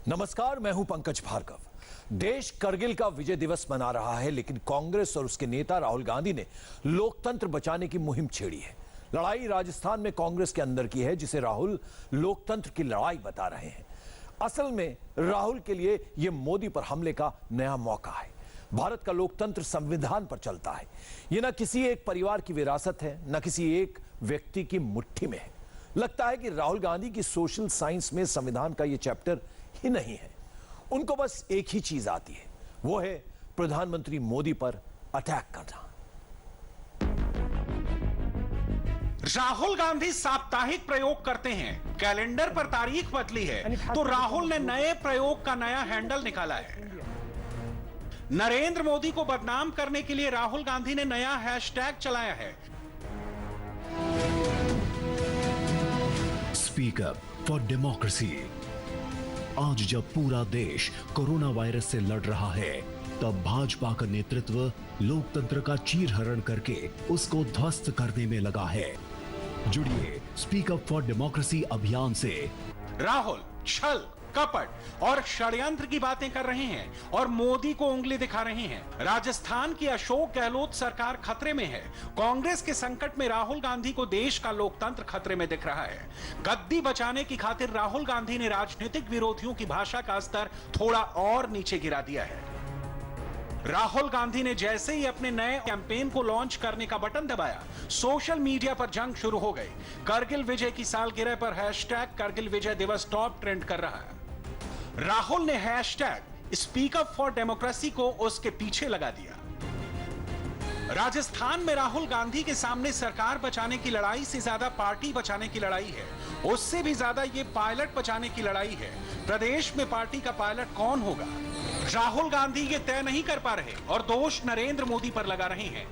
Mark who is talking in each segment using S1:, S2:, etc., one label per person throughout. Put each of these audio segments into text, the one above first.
S1: नमस्कार, मैं हूं पंकज भार्गव। देश करगिल का विजय दिवस मना रहा है, लेकिन कांग्रेस और उसके नेता राहुल गांधी ने लोकतंत्र बचाने की मुहिम छेड़ी है। लड़ाई राजस्थान में कांग्रेस के अंदर की है, जिसे राहुल लोकतंत्र की लड़ाई बता रहे हैं। असल में राहुल के लिए यह मोदी पर हमले का नया मौका है। भारत का लोकतंत्र संविधान पर चलता है। यह न किसी एक परिवार की विरासत है, न किसी एक व्यक्ति की मुट्ठी में है। लगता है कि राहुल गांधी की सोशल साइंस में संविधान का यह चैप्टर ही नहीं है। उनको बस एक ही चीज आती है, वो है प्रधानमंत्री मोदी पर अटैक करना।
S2: राहुल गांधी साप्ताहिक प्रयोग करते हैं। कैलेंडर पर तारीख बदली है तो राहुल ने नए प्रयोग का नया हैंडल निकाला है। नरेंद्र मोदी को बदनाम करने के लिए राहुल गांधी ने नया हैशटैग चलाया है।
S3: Speak up for democracy. आज जब पूरा देश कोरोना वायरस से लड़ रहा है, तब भाजपा का नेतृत्व लोकतंत्र का चीरहरण करके उसको ध्वस्त करने में लगा है। जुड़िए स्पीक अप फॉर डेमोक्रेसी अभियान से।
S2: राहुल छल, कपट और षड्यंत्र की बातें कर रहे हैं और मोदी को उंगली दिखा रहे हैं। राजस्थान की अशोक गहलोत सरकार खतरे में है। कांग्रेस के संकट में राहुल गांधी को देश का लोकतंत्र खतरे में दिख रहा है। गद्दी बचाने की खातिर राहुल गांधी ने राजनीतिक विरोधियों की भाषा का स्तर थोड़ा और नीचे गिरा दिया है। राहुल गांधी ने जैसे ही अपने नए कैंपेन को लॉन्च करने का बटन दबाया, सोशल मीडिया पर जंग शुरू हो गई। करगिल विजय की सालगिरह पर हैशटैग करगिल विजय दिवस टॉप ट्रेंड कर रहा है। राहुल ने hashtag speak up for democracy को उसके पीछे लगा दिया। राजस्थान में राहुल गांधी के सामने सरकार बचाने की लड़ाई से ज्यादा पार्टी बचाने की लड़ाई है। उससे भी ज्यादा ये पायलट बचाने की लड़ाई है। प्रदेश में पार्टी का पायलट कौन होगा? राहुल गांधी ये तय नहीं कर पा रहे और दोष नरेंद्र मोदी पर लगा रहे हैं।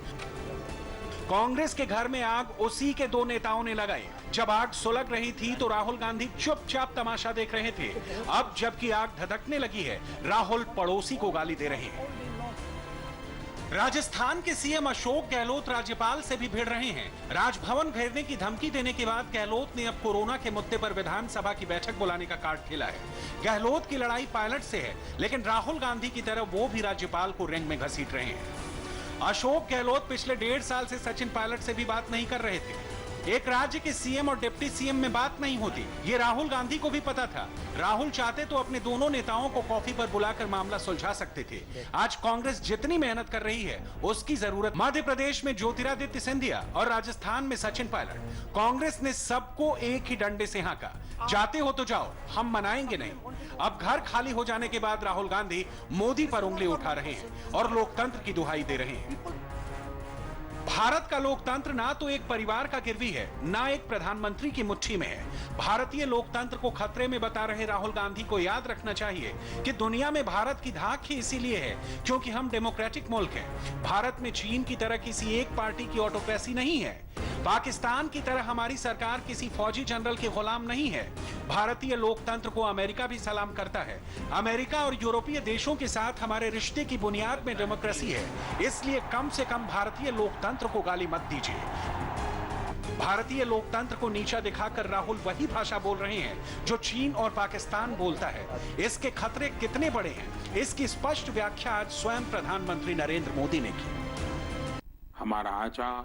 S2: कांग्रेस के घर में आग उसी के दो नेताओं ने लगाई। जब आग सुलग रही थी तो राहुल गांधी चुपचाप तमाशा देख रहे थे। अब जबकि आग धधकने लगी है, राहुल पड़ोसी को गाली दे रहे हैं। राजस्थान के सीएम अशोक गहलोत राज्यपाल से भी भिड़ रहे हैं। राजभवन घेरने की धमकी देने के बाद गहलोत ने अब कोरोना के मुद्दे पर विधानसभा की बैठक बुलाने का कार्ड खेला है। गहलोत की लड़ाई पायलट से है, लेकिन राहुल गांधी की तरह वो भी राज्यपाल को रिंग में घसीट रहे हैं। अशोक गहलोत पिछले 1.5 साल से सचिन पायलट से भी बात नहीं कर रहे थे। एक राज्य के सीएम और डिप्टी सीएम में बात नहीं होती, ये राहुल गांधी को भी पता था। राहुल चाहते तो अपने दोनों नेताओं को कॉफी पर बुलाकर मामला सुलझा सकते थे। आज कांग्रेस जितनी मेहनत कर रही है, उसकी जरूरत मध्य प्रदेश में ज्योतिरादित्य सिंधिया और राजस्थान में सचिन पायलट। कांग्रेस ने सबको एक ही डंडे से हाँका। जाते हो तो जाओ, हम मनाएंगे नहीं। अब घर खाली हो जाने के बाद राहुल गांधी मोदी पर उंगली उठा रहे हैं और लोकतंत्र की दुहाई दे रहे हैं। भारत का लोकतंत्र ना तो एक परिवार का गिरवी है, ना एक प्रधानमंत्री की मुट्ठी में है। भारतीय लोकतंत्र को खतरे में बता रहे राहुल गांधी को याद रखना चाहिए कि दुनिया में भारत की धाक ही इसीलिए है क्योंकि हम डेमोक्रेटिक मुल्क हैं। भारत में चीन की तरह किसी एक पार्टी की ऑटोक्रेसी नहीं है। पाकिस्तान की तरह हमारी सरकार किसी फौजी जनरल के गुलाम नहीं है। भारतीय लोकतंत्र को अमेरिका भी सलाम करता है। अमेरिका और यूरोपीय देशों के साथ हमारे रिश्ते की बुनियाद में डेमोक्रेसी है। इसलिए कम से कम भारतीय लोकतंत्र को गाली मत दीजिए। भारतीय लोकतंत्र को नीचा दिखाकर राहुल वही भाषा बोल रहे हैं जो चीन और पाकिस्तान बोलता है। इसके खतरे कितने बड़े हैं, इसकी स्पष्ट व्याख्या आज स्वयं प्रधानमंत्री नरेंद्र मोदी ने की।
S4: हमारा आचार,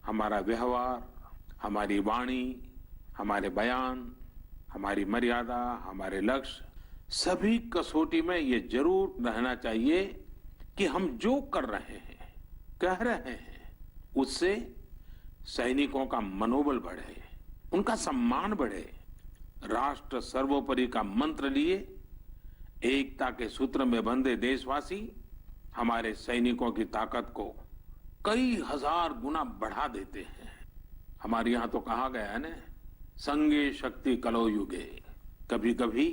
S4: हमारा व्यवहार, हमारी वाणी, हमारे बयान, हमारी मर्यादा, हमारे लक्ष्य, सभी कसौटी में ये जरूर रहना चाहिए कि हम जो कर रहे हैं, कह रहे हैं, उससे सैनिकों का मनोबल बढ़े, उनका सम्मान बढ़े। राष्ट्र सर्वोपरि का मंत्र लिए एकता के सूत्र में बंधे देशवासी हमारे सैनिकों की ताकत को कई हजार गुना बढ़ा देते हैं। हमारे यहां तो कहा गया है ना, संगे शक्ति कलो युगे। कभी कभी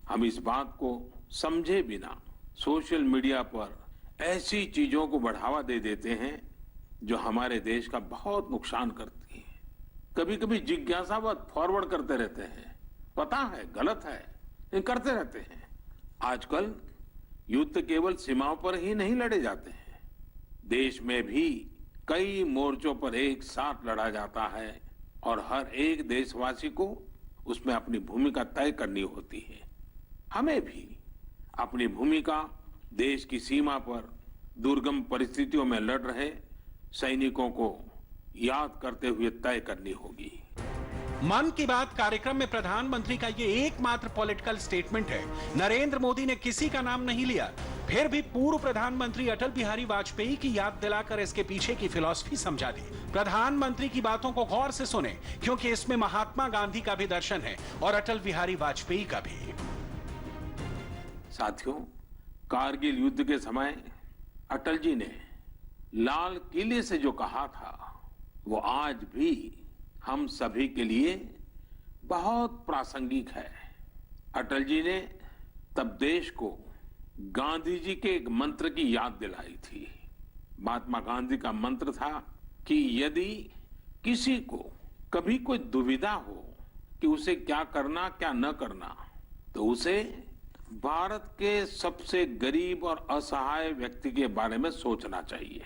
S4: हम इस बात को समझे बिना सोशल मीडिया पर ऐसी चीजों को बढ़ावा दे देते हैं जो हमारे देश का बहुत नुकसान करती है। कभी कभी जिज्ञासावत फॉरवर्ड करते रहते हैं, पता है गलत है, लेकिन करते रहते हैं। आजकल युद्ध केवल सीमाओं पर ही नहीं लड़े जाते हैं, देश में भी कई मोर्चों पर एक साथ लड़ा जाता है और हर एक देशवासी को उसमें अपनी भूमिका तय करनी होती है। हमें भी अपनी भूमिका देश की सीमा पर दुर्गम परिस्थितियों में लड़ रहे सैनिकों को याद करते हुए तय करनी होगी।
S2: मन की बात कार्यक्रम में प्रधानमंत्री का ये एकमात्र पॉलिटिकल स्टेटमेंट है। नरेंद्र मोदी ने किसी का नाम नहीं लिया, फिर भी पूर्व प्रधानमंत्री अटल बिहारी वाजपेयी की याद दिलाकर इसके पीछे की फिलॉसफी समझा दी। प्रधानमंत्री की बातों को गौर से सुने, क्योंकि इसमें महात्मा गांधी का भी दर्शन है और अटल बिहारी वाजपेयी का भी।
S4: साथियों, कारगिल युद्ध के समय अटल जी ने लाल किले से जो कहा था, वो आज भी हम सभी के लिए बहुत प्रासंगिक है। अटल जी ने तब देश को गांधी जी के एक मंत्र की याद दिलाई थी। महात्मा गांधी का मंत्र था कि यदि किसी को कभी कोई दुविधा हो कि उसे क्या करना क्या न करना, तो उसे भारत के सबसे गरीब और असहाय व्यक्ति के बारे में सोचना चाहिए।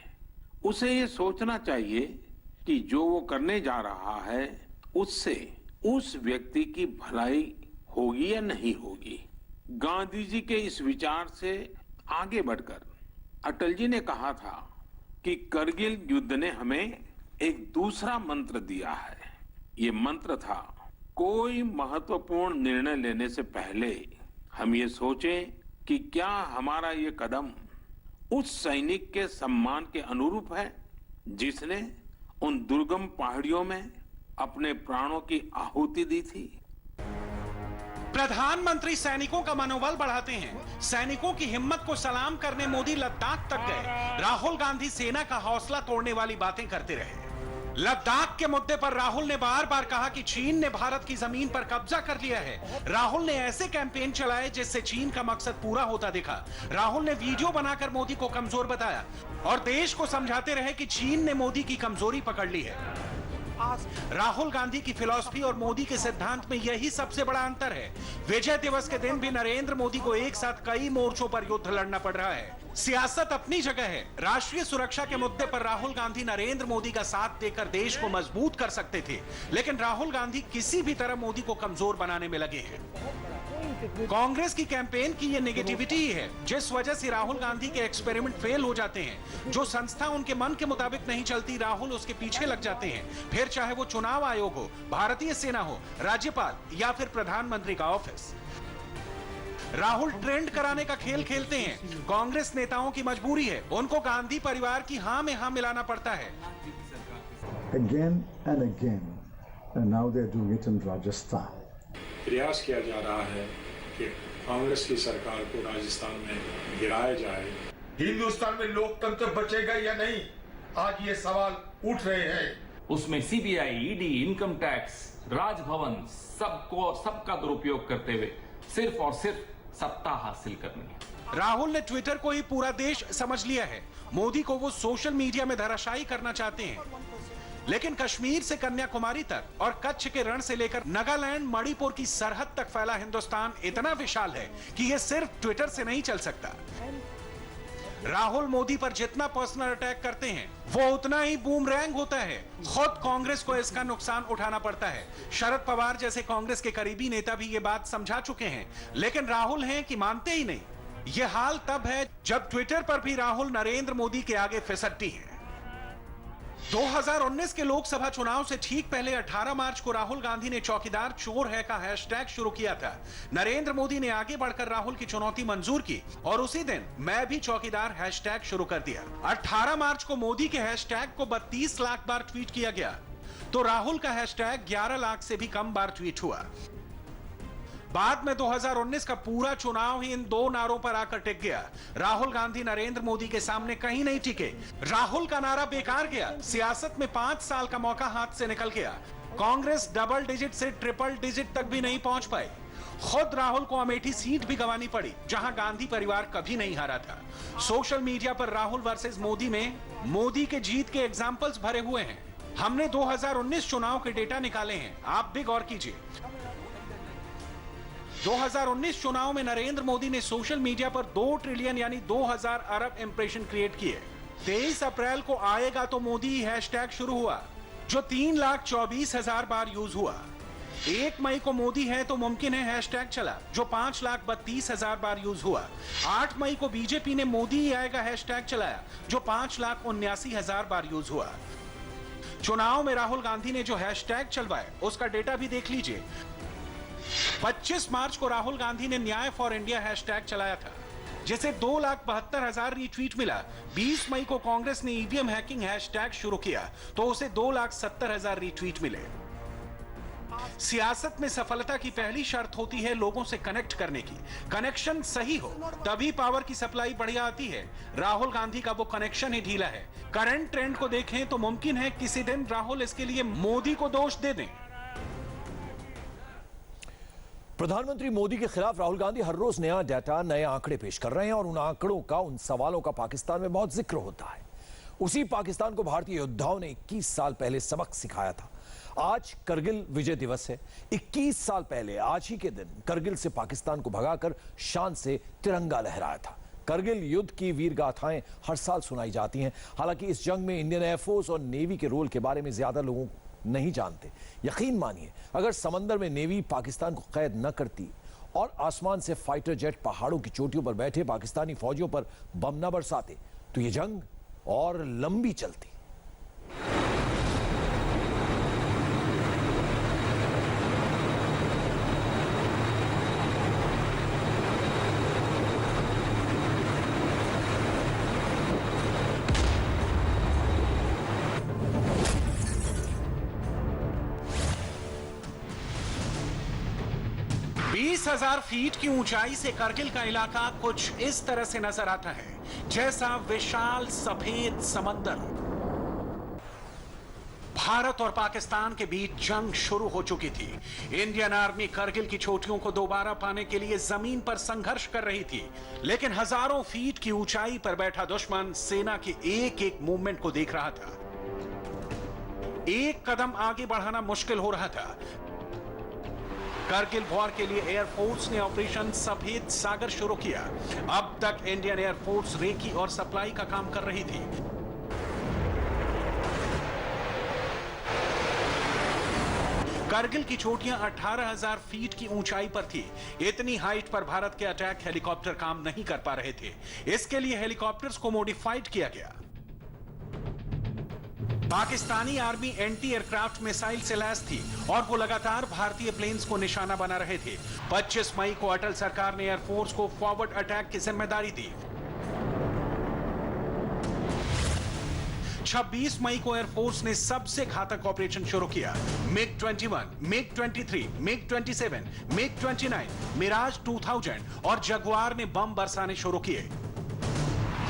S4: उसे ये सोचना चाहिए कि जो वो करने जा रहा है उससे उस व्यक्ति की भलाई होगी या नहीं होगी। गांधी जी के इस विचार से आगे बढ़कर अटल जी ने कहा था कि करगिल युद्ध ने हमें एक दूसरा मंत्र दिया है। ये मंत्र था, कोई महत्वपूर्ण निर्णय लेने से पहले हम ये सोचें कि क्या हमारा ये कदम उस सैनिक के सम्मान के अनुरूप है जिसने उन दुर्गम पहाड़ियों में अपने प्राणों की आहुति दी थी।
S2: प्रधानमंत्री सैनिकों का मनोबल बढ़ाते हैं। सैनिकों की हिम्मत को सलाम करने मोदी लद्दाख तक गए। राहुल गांधी सेना का हौसला तोड़ने वाली बातें करते रहे। लद्दाख के मुद्दे पर राहुल ने बार बार कहा कि चीन ने भारत की जमीन पर कब्जा कर लिया है। राहुल ने ऐसे कैंपेन चलाए जिससे चीन का मकसद पूरा होता दिखा। राहुल ने वीडियो बनाकर मोदी को कमजोर बताया और देश को समझाते रहे कि चीन ने मोदी की कमजोरी पकड़ ली है। राहुल गांधी की फिलॉसफी और मोदी के सिद्धांत में यही सबसे बड़ा अंतर है। विजय दिवस के दिन भी नरेंद्र मोदी को एक साथ कई मोर्चों पर युद्ध लड़ना पड़ रहा है। सियासत अपनी जगह है। राष्ट्रीय सुरक्षा के मुद्दे पर राहुल गांधी नरेंद्र मोदी का साथ देकर देश को मजबूत कर सकते थे, लेकिन राहुल गांधी किसी भी तरह मोदी को कमजोर बनाने में लगे हैं। कांग्रेस की कैंपेन की ये नेगेटिविटी ही है जिस वजह से राहुल गांधी के एक्सपेरिमेंट फेल हो जाते हैं। जो संस्था उनके मन के मुताबिक नहीं चलती, राहुल उसके पीछे लग जाते हैं। फिर चाहे वो चुनाव आयोग हो, भारतीय सेना हो, राज्यपाल या फिर प्रधानमंत्री का ऑफिस, राहुल ट्रेंड कराने का खेल खेलते हैं। कांग्रेस नेताओं की मजबूरी है, उनको गांधी परिवार की हां में हां मिलाना पड़ता है।
S5: Again and again, and now they're doing it in Rajasthan.
S6: प्रयास किया जा रहा है कि कांग्रेस की सरकार को राजस्थान में गिराया जाए।
S7: हिंदुस्तान में लोकतंत्र बचेगा या नहीं, आज ये सवाल उठ रहे हैं।
S8: उसमें CBI, ED, income tax, Raj Bhavan, सबका दुरुपयोग करते हुए सिर्फ और सिर्फ सत्ता हासिल करनी है।
S2: राहुल ने ट्विटर को ही पूरा देश समझ लिया है। मोदी को वो सोशल मीडिया में धराशायी करना चाहते हैं, लेकिन कश्मीर से कन्याकुमारी तक और कच्छ के रण से लेकर नागालैंड, मणिपुर की सरहद तक फैला हिंदुस्तान इतना विशाल है कि ये सिर्फ ट्विटर से नहीं चल सकता। राहुल मोदी पर जितना पर्सनल अटैक करते हैं वो उतना ही बूमरैंग होता है। खुद कांग्रेस को इसका नुकसान उठाना पड़ता है। शरद पवार जैसे कांग्रेस के करीबी नेता भी ये बात समझा चुके हैं, लेकिन राहुल हैं कि मानते ही नहीं। ये हाल तब है जब ट्विटर पर भी राहुल नरेंद्र मोदी के आगे फिसड्डी है। 2019 के लोकसभा चुनाव से ठीक पहले 18 मार्च को राहुल गांधी ने चौकीदार चोर है का हैशटैग शुरू किया था। नरेंद्र मोदी ने आगे बढ़कर राहुल की चुनौती मंजूर की और उसी दिन मैं भी चौकीदार हैशटैग शुरू कर दिया। 18 मार्च को मोदी के हैशटैग को 32 लाख बार ट्वीट किया गया, तो राहुल का हैशटैग 11 लाख से भी कम बार ट्वीट हुआ। बाद में 2019 का पूरा चुनाव ही इन दो नारों पर आकर टिक गया। राहुल गांधी नरेंद्र मोदी के सामने कहीं नहीं टिके। राहुल का नारा बेकार गया। सियासत में 5 साल का मौका हाथ से निकल गया। कांग्रेस डबल डिजिट से ट्रिपल डिजिट तक भी नहीं पहुंच पाई। खुद राहुल को अमेठी सीट भी गंवानी पड़ी, जहां गांधी परिवार कभी नहीं हारा था। सोशल मीडिया पर राहुल वर्सेस मोदी में मोदी के जीत के एग्जाम्पल्स भरे हुए हैं। हमने 2019 चुनाव के डेटा निकाले हैं, आप भी गौर कीजिए। 2019 चुनाव में नरेंद्र मोदी ने सोशल मीडिया पर 2 ट्रिलियन यानी 2000 अरब इंप्रेशन क्रिएट किए। 23 अप्रैल को आएगा तो मोदी हैशटैग शुरू हुआ, जो 3,24,000 बार यूज हुआ। 1 मई को मोदी है तो मुमकिन है हैशटैग चला, जो 5,32,000 बार यूज हुआ। 8 मई को बीजेपी ने मोदी ही आएगा हैशटैग चलाया, जो 5,79,000 बार यूज हुआ। चुनाव में राहुल गांधी ने जो हैशटैग चलवाए उसका डेटा भी देख लीजिए। 25 मार्च को राहुल गांधी ने न्याय फॉर इंडिया हैशटैग चलाया था, जिसे 2,72,000 रीट्वीट मिला। 20 मई को कांग्रेस ने ईवीएम हैकिंग हैशटैग शुरू किया तो उसे 2,70,000 रीट्वीट मिले। सियासत में सफलता की पहली शर्त होती है लोगों से कनेक्ट करने की। कनेक्शन सही हो तभी पावर की सप्लाई बढ़िया आती है। राहुल गांधी का वो कनेक्शन ही ढीला है। करंट ट्रेंड को देखें तो मुमकिन है किसी दिन राहुल इसके लिए मोदी को दोष दे दें।
S1: प्रधानमंत्री मोदी के खिलाफ राहुल गांधी हर रोज नया डाटा, नए आंकड़े पेश कर रहे हैं और उन आंकड़ों का, उन सवालों का पाकिस्तान में बहुत जिक्र होता है। उसी पाकिस्तान को भारतीय योद्धाओं ने 21 साल पहले सबक सिखाया था। आज करगिल विजय दिवस है। 21 साल पहले आज ही के दिन करगिल से पाकिस्तान को भगाकर शान से तिरंगा लहराया था। करगिल युद्ध की वीर गाथाएं हर साल सुनाई जाती हैं। हालांकि इस जंग में इंडियन एयरफोर्स और नेवी के रोल के बारे में ज्यादा लोग नहीं जानते। यकीन मानिए, अगर समंदर में नेवी पाकिस्तान को कैद न करती और आसमान से फाइटर जेट पहाड़ों की चोटियों पर बैठे पाकिस्तानी फौजियों पर बम न बरसाते तो यह जंग और लंबी चलती।
S2: बीस 20,000 फीट की ऊंचाई से करगिल का इलाका कुछ इस तरह से नजर आता है, जैसा विशाल सफेद समंदर। भारत और पाकिस्तान के बीच जंग शुरू हो चुकी थी। इंडियन आर्मी करगिल की चोटियों को दोबारा पाने के लिए जमीन पर संघर्ष कर रही थी, लेकिन हजारों फीट की ऊंचाई पर बैठा दुश्मन सेना के एक एक मूवमेंट को देख रहा था। एक कदम आगे बढ़ाना मुश्किल हो रहा था। करगिल वॉर के लिए एयरफोर्स ने ऑपरेशन सफेद सागर शुरू किया। अब तक इंडियन एयरफोर्स रेकी और सप्लाई का काम कर रही थी। करगिल की चोटियां 18,000 फीट की ऊंचाई पर थी। इतनी हाइट पर भारत के अटैक हेलीकॉप्टर काम नहीं कर पा रहे थे। इसके लिए हेलीकॉप्टर्स को मॉडिफाइड किया गया। Pakistani army anti aircraft missile से लैस थी और वो लगातार भारतीय प्लेन्स को निशाना बना रहे थे। 25 मई को अटल सरकार ने एयरफोर्स को फॉरवर्ड अटैक की जिम्मेदारी दी। 26 मई को एयरफोर्स ने सबसे घातक ऑपरेशन शुरू किया। MiG-21, MiG-23, MiG-27, MiG-29, Miraj 2000 और जगुआर ने बम बरसाने शुरू किए।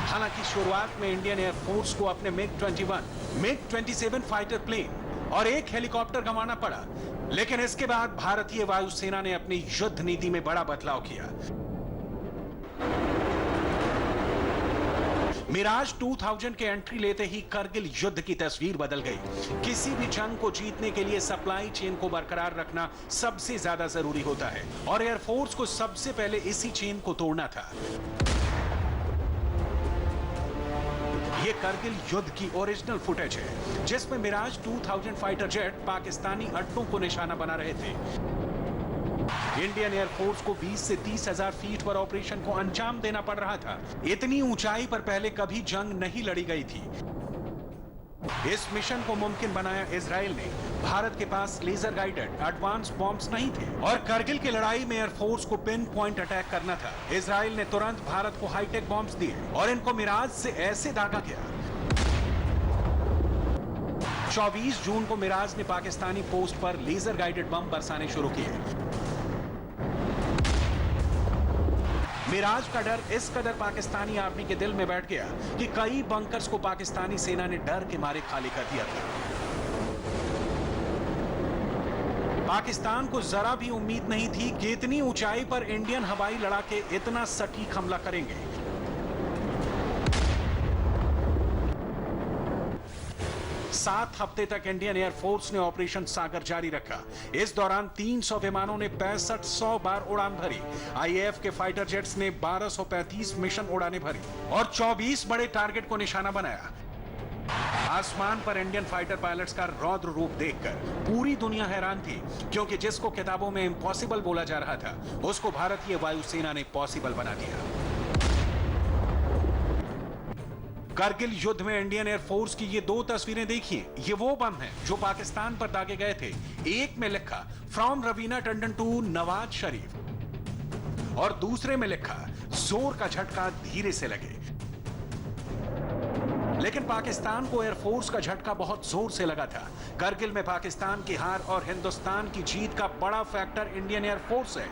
S2: हालांकि शुरुआत में इंडियन एयरफोर्स को अपने MiG-21, MiG-27 फाइटर प्लेन और एक हेलीकॉप्टर गंवाना पड़ा, लेकिन इसके बाद भारतीय वायुसेना ने अपनी युद्ध नीति में बड़ा बदलाव किया। मिराज 2000 के एंट्री लेते ही करगिल युद्ध की तस्वीर बदल गई। किसी भी जंग को जीतने के लिए सप्लाई चेन को बरकरार रखना सबसे ज्यादा जरूरी होता है और एयरफोर्स को सबसे पहले इसी चेन को तोड़ना था। ये करगिल युद्ध की ओरिजिनल फुटेज है, जिसमें मिराज 2000 फाइटर जेट पाकिस्तानी अड्डों को निशाना बना रहे थे। इंडियन एयरफोर्स को 20 से 30,000 फीट पर ऑपरेशन को अंजाम देना पड़ रहा था। इतनी ऊंचाई पर पहले कभी जंग नहीं लड़ी गई थी। इस मिशन को मुमकिन बनाया इजराइल ने। भारत के पास लेजर गाइडेड एडवांस बॉम्ब्स नहीं थे और करगिल की लड़ाई में एयरफोर्स को पिन पॉइंट अटैक करना था। इजराइल ने तुरंत भारत को हाईटेक बॉम्ब्स दिए और इनको मिराज से ऐसे दागा गया। 24 जून को मिराज ने पाकिस्तानी पोस्ट पर लेजर गाइडेड बम बरसाने शुरू किए। मिराज का डर इस कदर पाकिस्तानी आर्मी के दिल में बैठ गया कि कई बंकर्स को पाकिस्तानी सेना ने डर के मारे खाली कर दिया था। पाकिस्तान को जरा भी उम्मीद नहीं थी कि इतनी ऊंचाई पर इंडियन हवाई लड़ाके इतना सटीक हमला करेंगे। सात हफ्ते तक इंडियन एयरफोर्स ने ऑपरेशन सागर जारी रखा। इस दौरान 300 विमानों ने 6500 बार उड़ान भरी। आईएएफ के फाइटर जेट्स ने 1235 मिशन उड़ानें भरी और 24 बड़े टारगेट को निशाना बनाया। आसमान पर इंडियन फाइटर पायलट्स का रौद्र रूप देखकर पूरी दुनिया हैरान थी, क्योंकि जिसको किताबों में इम्पॉसिबल बोला जा रहा था, उसको भारतीय वायुसेना ने पॉसिबल बना दिया। कारगिल युद्ध में इंडियन एयरफोर्स की ये 2 तस्वीरें देखिए। ये वो बम हैं जो पाकिस्तान पर दागे गए थे। एक में लिखा फ्रॉम रवीना टंडन टू नवाज शरीफ और दूसरे में लिखा जोर का झटका धीरे से लगे। लेकिन पाकिस्तान को एयरफोर्स का झटका बहुत जोर से लगा था। कारगिल में पाकिस्तान की हार और हिंदुस्तान की जीत का बड़ा फैक्टर इंडियन एयरफोर्स है।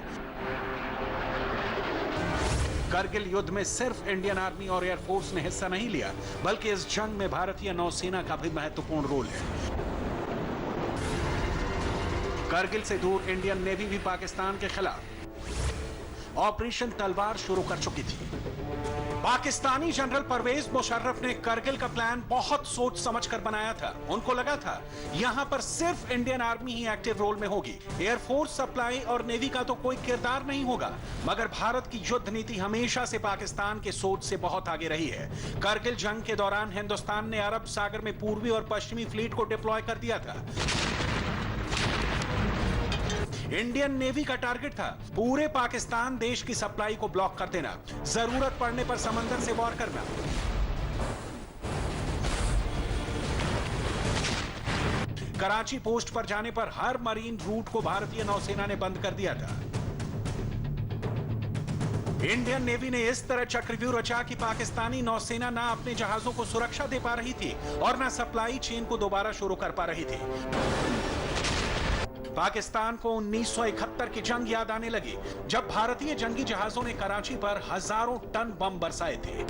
S2: कारगिल युद्ध में सिर्फ इंडियन आर्मी और एयरफोर्स ने हिस्सा नहीं लिया, बल्कि इस जंग में भारतीय नौसेना का भी महत्वपूर्ण रोल है। कारगिल से दूर इंडियन नेवी भी पाकिस्तान के खिलाफ ऑपरेशन तलवार शुरू कर चुकी थी। पाकिस्तानी जनरल परवेज मुशर्रफ ने कारगिल का प्लान बहुत सोच समझकर बनाया था। उनको लगा था यहां पर सिर्फ इंडियन आर्मी ही एक्टिव रोल में होगी, एयरफोर्स, सप्लाई और नेवी का तो कोई किरदार नहीं होगा। मगर भारत की युद्ध नीति हमेशा से पाकिस्तान के सोच से बहुत आगे रही है। कारगिल जंग के दौरान हिंदुस्तान ने अरब सागर में पूर्वी और पश्चिमी फ्लीट को डिप्लॉय कर दिया था। इंडियन नेवी का टारगेट था पूरे पाकिस्तान देश की सप्लाई को ब्लॉक कर देना, जरूरत पड़ने पर समंदर से वॉर करना। कराची पोस्ट पर जाने पर हर मरीन रूट को भारतीय नौसेना ने बंद कर दिया था। इंडियन नेवी ने इस तरह चक्रव्यूह रचा कि पाकिस्तानी नौसेना ना अपने जहाजों को सुरक्षा दे पा रही थी और ना सप्लाई चेन को दोबारा शुरू कर पा रही थी। पाकिस्तान को 1971 की जंग याद आने लगी, जब भारतीय जंगी जहाजों ने कराची पर हजारों टन बम बरसाए थे।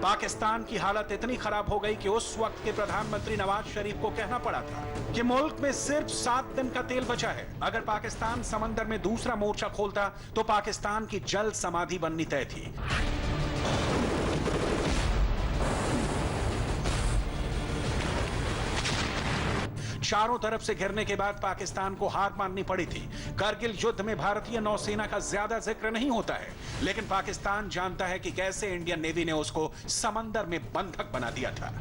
S2: पाकिस्तान की हालत इतनी खराब हो गई कि उस वक्त के प्रधानमंत्री नवाज शरीफ को कहना पड़ा था कि मुल्क में सिर्फ 7 दिन का तेल बचा है। अगर पाकिस्तान समंदर में दूसरा मोर्चा खोलता तो पाकिस्तान की जल समाधि बननी तय थी। चारों तरफ से घिरने के बाद पाकिस्तान को हार माननी पड़ी थी। कारगिल युद्ध में भारतीय नौसेना का ज्यादा जिक्र नहीं होता है, लेकिन पाकिस्तान जानता है कि कैसे इंडियन नेवी ने उसको समंदर में बंधक बना दिया था।